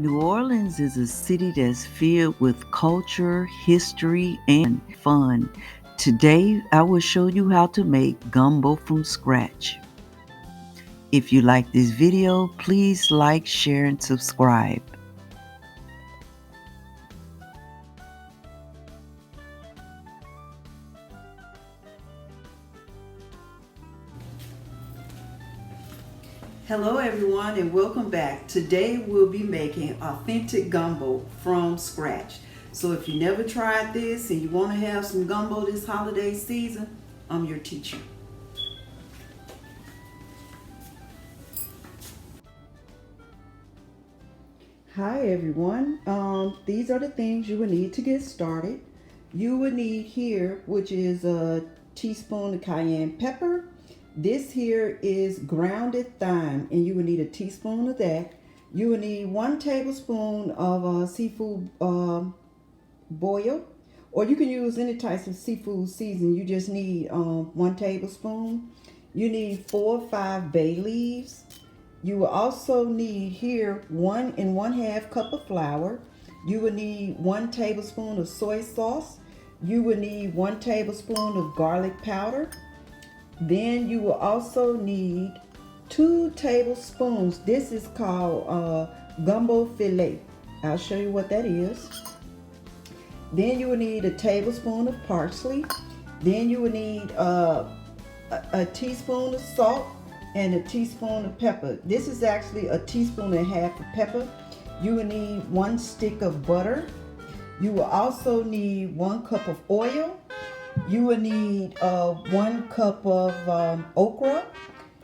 New Orleans is a city that's filled with culture, history, and fun. Today, I will show you how to make gumbo from scratch. If you like this video, please like, share, and subscribe. Hello everyone and welcome back. Today we'll be making authentic gumbo from scratch. So if you never tried this and you want to have some gumbo this holiday season, I'm your teacher. Hi everyone. These are the things you will need to get started. You will need here, which is a teaspoon of cayenne pepper. This here is grounded thyme, and you will need a teaspoon of that. You will need 1 tablespoon of seafood boil, or you can use any type of seafood seasoning. You just need 1 tablespoon. You need 4 or 5 bay leaves. You will also need here 1 1/2 cup of flour. You will need 1 tablespoon of soy sauce. You will need 1 tablespoon of garlic powder. Then you will also need 2 tablespoons. This is called Gumbo File. I'll show you what that is. Then you will need a tablespoon of parsley. Then you will need a teaspoon of salt and a teaspoon of pepper. This is actually a teaspoon and a half of pepper. You will need 1 stick of butter. You will also need 1 cup of oil. You will need 1 cup of okra.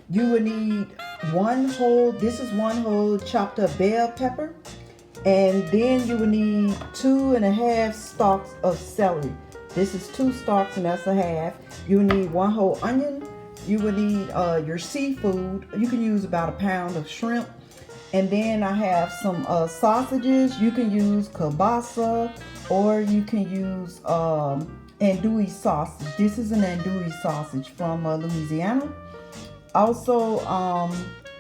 You will need 1 whole chopped up bell pepper. And then you will need 2 1/2 stalks of celery. This is 2 stalks and that's a half. You will need 1 whole onion. You will need your seafood. You can use about a pound of shrimp. And then I have some sausages. You can use kielbasa or you can use Andouille sausage. This is an Andouille sausage from Louisiana. Also,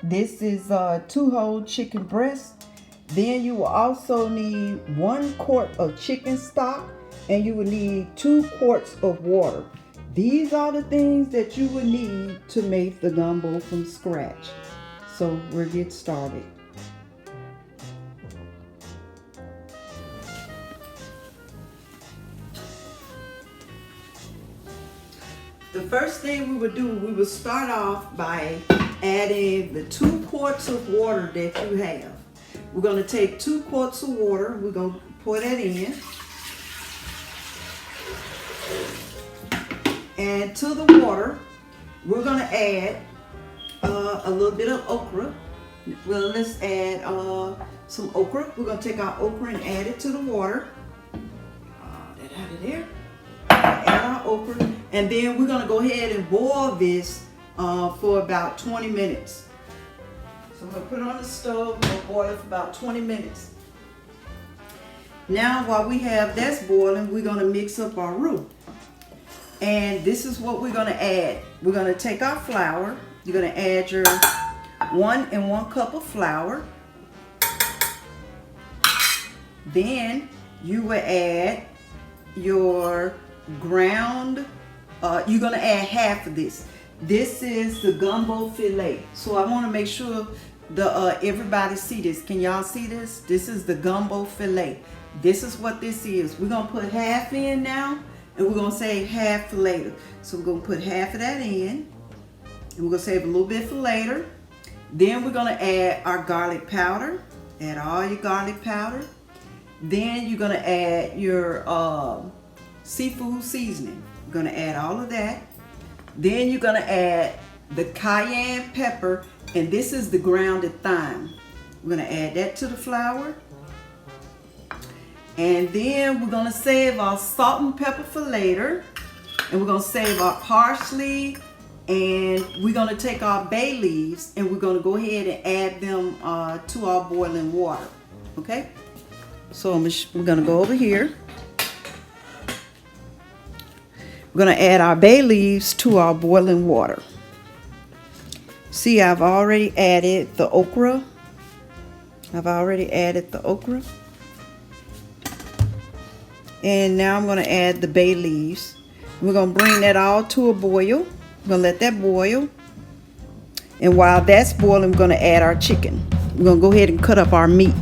this is 2 whole chicken breasts. Then you will also need 1 quart of chicken stock, and you will need 2 quarts of water. These are the things that you will need to make the gumbo from scratch. So we'll get started. The first thing we would do, we would start off by adding the 2 quarts of water that you have. We're going to take 2 quarts of water. We're going to pour that in. And to the water, we're going to add a little bit of okra. Well, let's add some okra. We're going to take our okra and add it to the water. That out of there. Add our okra. And then we're going to go ahead and boil this for about 20 minutes. So I'm going to put it on the stove and we'll boil it for about 20 minutes. Now while we have that boiling, we're going to mix up our roux. And this is what we're going to add. We're going to take our flour. You're going to add your 1 1 cup of flour. Then you will add your ground. You're going to add half of this. This is the gumbo fillet. So I want to make sure everybody see this. Can y'all see this? This is the gumbo fillet. This is what this is. We're going to put half in now, and we're going to save half for later. So we're going to put half of that in, and we're going to save a little bit for later. Then we're going to add our garlic powder. Add all your garlic powder. Then you're going to add your seafood seasoning. You're going to add all of that. Then you're going to add the cayenne pepper, and this is the grounded thyme. We're going to add that to the flour. And then we're going to save our salt and pepper for later. And we're going to save our parsley, and we're going to take our bay leaves and we're going to go ahead and add them to our boiling water. Okay? So we're going to go over here. We're going to add our bay leaves to our boiling water. See, I've already added the okra. I've already added the okra. And now I'm going to add the bay leaves. We're going to bring that all to a boil. We're going to let that boil. And while that's boiling, we're going to add our chicken. We're going to go ahead and cut up our meat.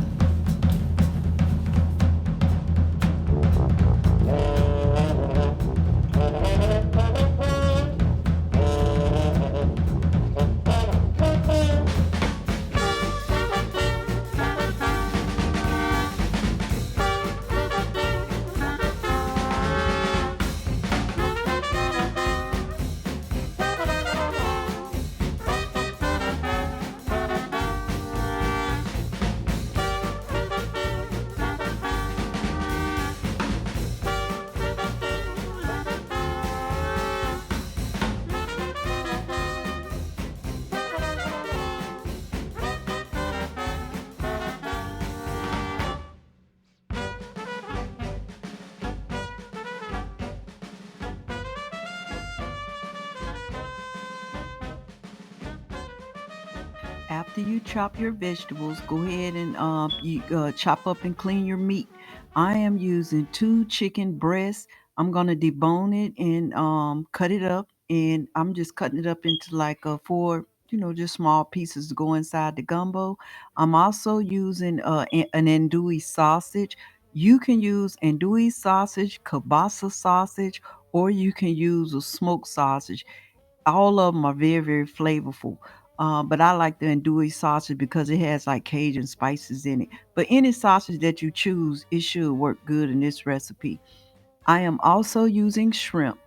After you chop your vegetables, go ahead and chop up and clean your meat. I am using 2 chicken breasts. I'm gonna debone it and cut it up, and I'm just cutting it up into like 4, just small pieces to go inside the gumbo. I'm also using an andouille sausage. You can use andouille sausage, kielbasa sausage, or you can use a smoked sausage. All of them are very, very flavorful. But I like the andouille sausage because it has like Cajun spices in it. But any sausage that you choose, it should work good in this recipe. I am also using shrimp.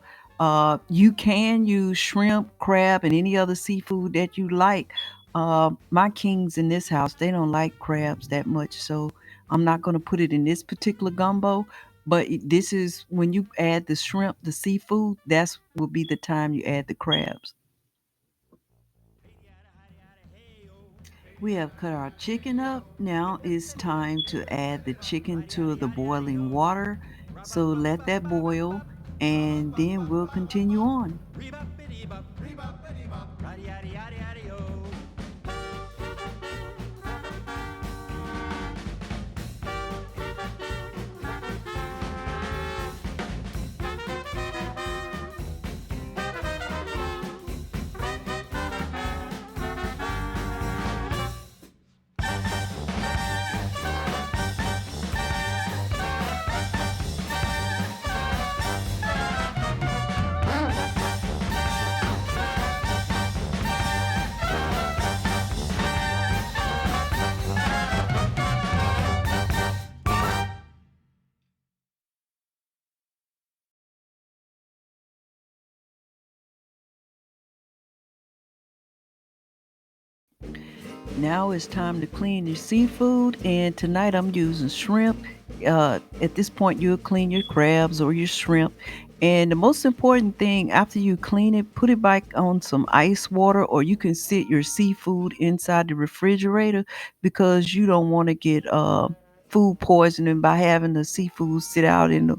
You can use shrimp, crab, and any other seafood that you like. My kings in this house, they don't like crabs that much, so I'm not going to put it in this particular gumbo. But this is when you add the shrimp, the seafood, that's will be the time you add the crabs. We have cut our chicken up. Now it's time to add the chicken to the boiling water. So let that boil and then we'll continue on. Now it's time to clean your seafood, and tonight I'm using shrimp. At this point, you'll clean your crabs or your shrimp. And the most important thing after you clean it, put it back on some ice water, or you can sit your seafood inside the refrigerator because you don't want to get food poisoning by having the seafood sit out in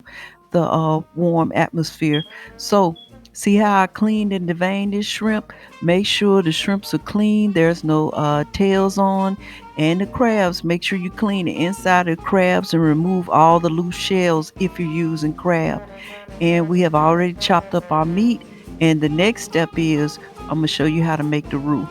the warm atmosphere. So, see how I cleaned and deveined this shrimp? Make sure the shrimps are clean. There's no tails on. And the crabs, make sure you clean the inside of the crabs and remove all the loose shells if you're using crab. And we have already chopped up our meat. And the next step is I'm going to show you how to make the roux.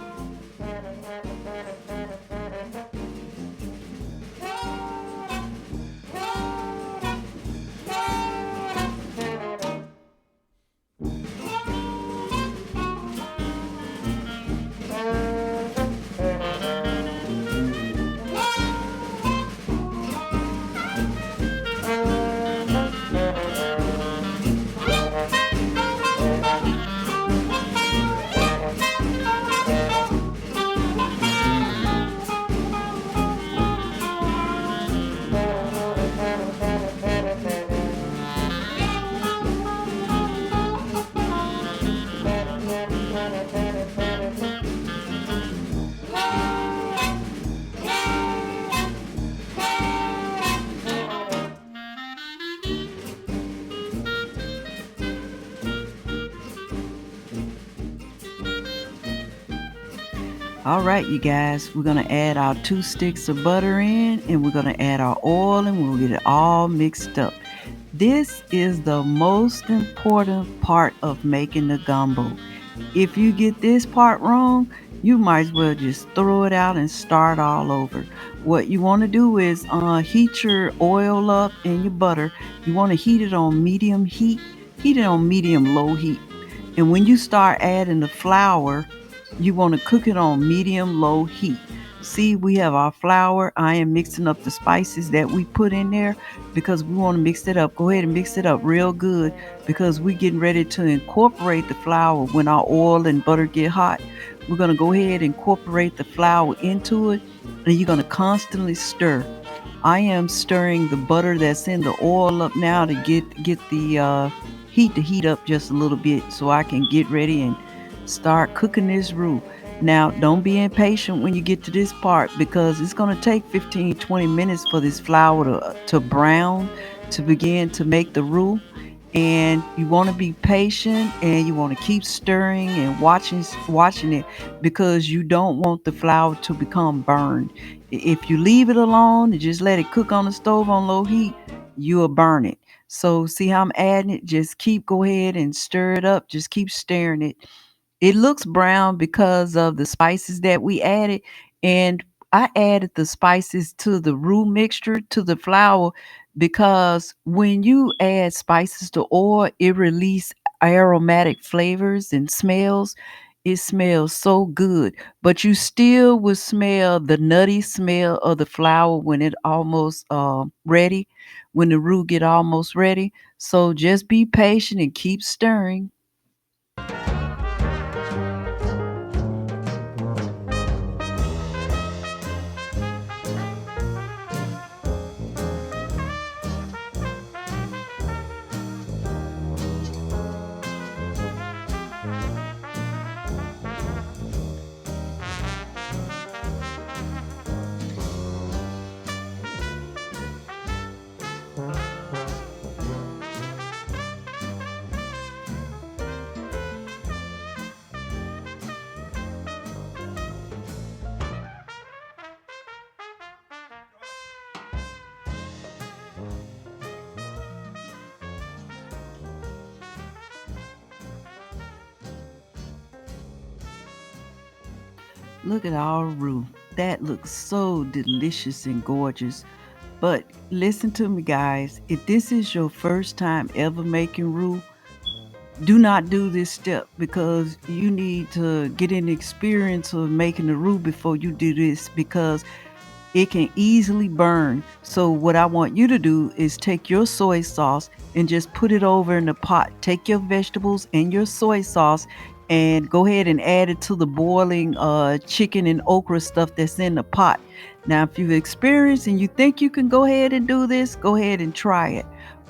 All right, you guys, we're going to add our 2 sticks of butter in, and we're going to add our oil, and we'll get it all mixed up. This is the most important part of making the gumbo. If you get this part wrong, you might as well just throw it out and start all over. What you want to do is heat your oil up and your butter. You want to heat it on medium heat, heat it on medium low heat. And when you start adding the flour, you want to cook it on medium low heat. See, we have our flour. I am mixing up the spices that we put in there because we want to mix it up. Go ahead and mix it up real good because we're getting ready to incorporate the flour when our oil and butter get hot. We're going to go ahead and incorporate the flour into it, and you're going to constantly stir. I am stirring the butter that's in the oil up now to get the heat to heat up just a little bit so I can get ready and start cooking this roux. Now, don't be impatient when you get to this part because it's going to take 15-20 minutes for this flour to brown, to begin to make the roux. And you want to be patient and you want to keep stirring and watching it because you don't want the flour to become burned. If you leave it alone and just let it cook on the stove on low heat, you'll burn it. So see how I'm adding it? Just go ahead and stir it up. Just keep stirring it. It looks brown because of the spices that we added, and I added the spices to the roux mixture to the flour because when you add spices to oil, it releases aromatic flavors and smells. It smells so good, but you still will smell the nutty smell of the flour when it almost ready, when the roux get almost ready. So just be patient and keep stirring. Look at our roux. That looks so delicious and gorgeous. But listen to me, guys. If this is your first time ever making roux, do not do this step because you need to get an experience of making the roux before you do this because it can easily burn. So what I want you to do is take your soy sauce and just put it over in the pot. Take your vegetables and your soy sauce and go ahead and add it to the boiling chicken and okra stuff that's in the pot. Now, if you've experienced and you think you can go ahead and do this, go ahead and try it.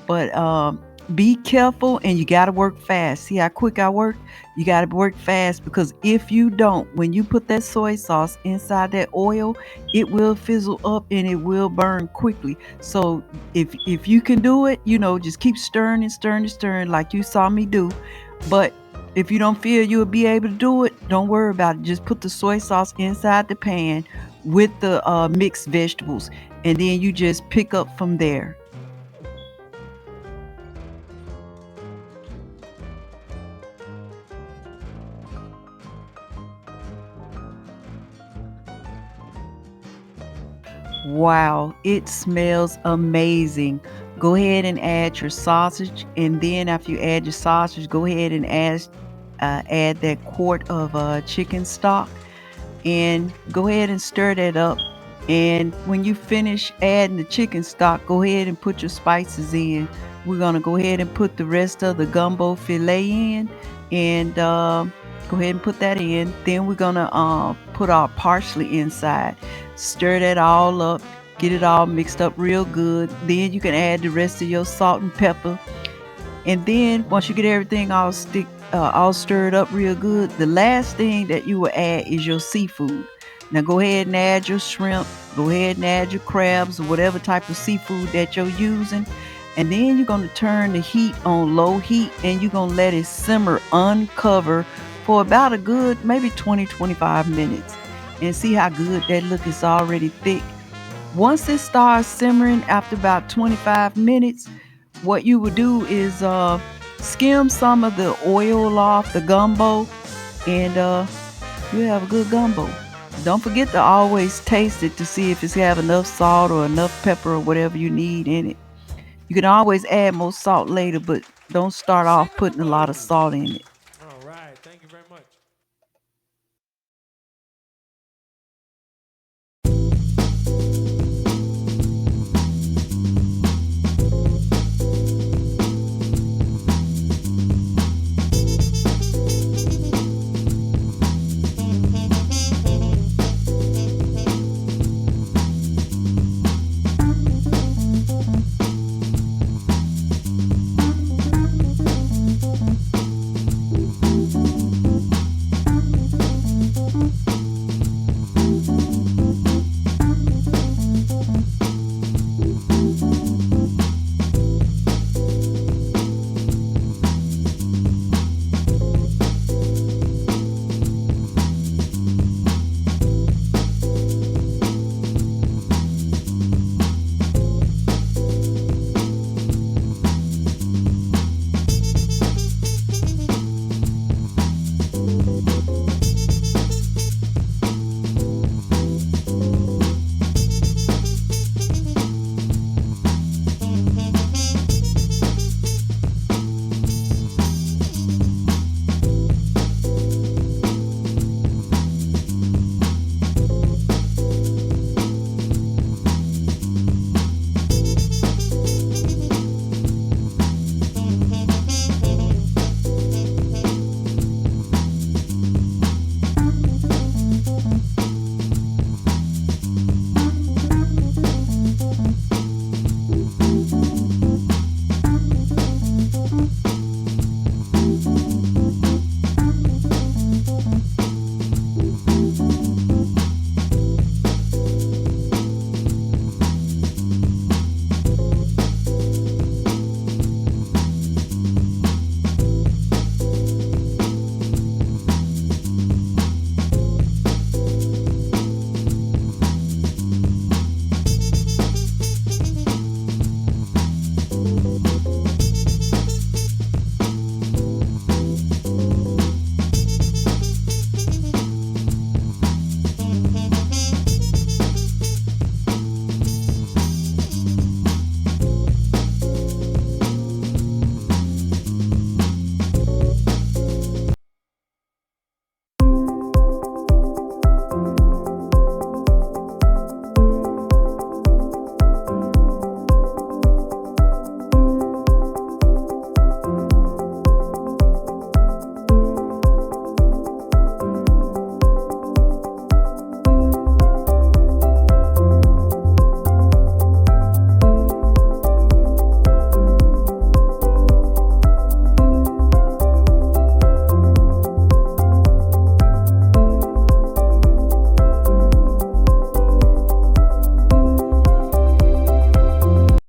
But be careful and you got to work fast. See how quick I work? You got to work fast because if you don't, when you put that soy sauce inside that oil, it will fizzle up and it will burn quickly. So if you can do it, just keep stirring and stirring and stirring like you saw me do. But if you don't feel you'll be able to do it, don't worry about it. Just put the soy sauce inside the pan with the mixed vegetables, and then you just pick up from there. Wow, it smells amazing. Go ahead and add your sausage, and then after you add your sausage, go ahead and add that quart of chicken stock, and go ahead and stir that up. And when you finish adding the chicken stock, go ahead and put your spices in. We're gonna go ahead and put the rest of the gumbo filet in, and go ahead and put that in. Then we're gonna put our parsley inside. Stir that all up. Get it all mixed up real good. Then you can add the rest of your salt and pepper. And then once you get everything all stirred up real good, the last thing that you will add is your seafood. Now go ahead and add your shrimp. Go ahead and add your crabs or whatever type of seafood that you're using. And then you're going to turn the heat on low heat and you're going to let it simmer uncover for about a good maybe 20-25 minutes. And see how good that look. It's already thick. Once it starts simmering after about 25 minutes, what you would do is skim some of the oil off the gumbo, and you have a good gumbo. Don't forget to always taste it to see if it's have enough salt or enough pepper or whatever you need in it. You can always add more salt later, but don't start off putting a lot of salt in it.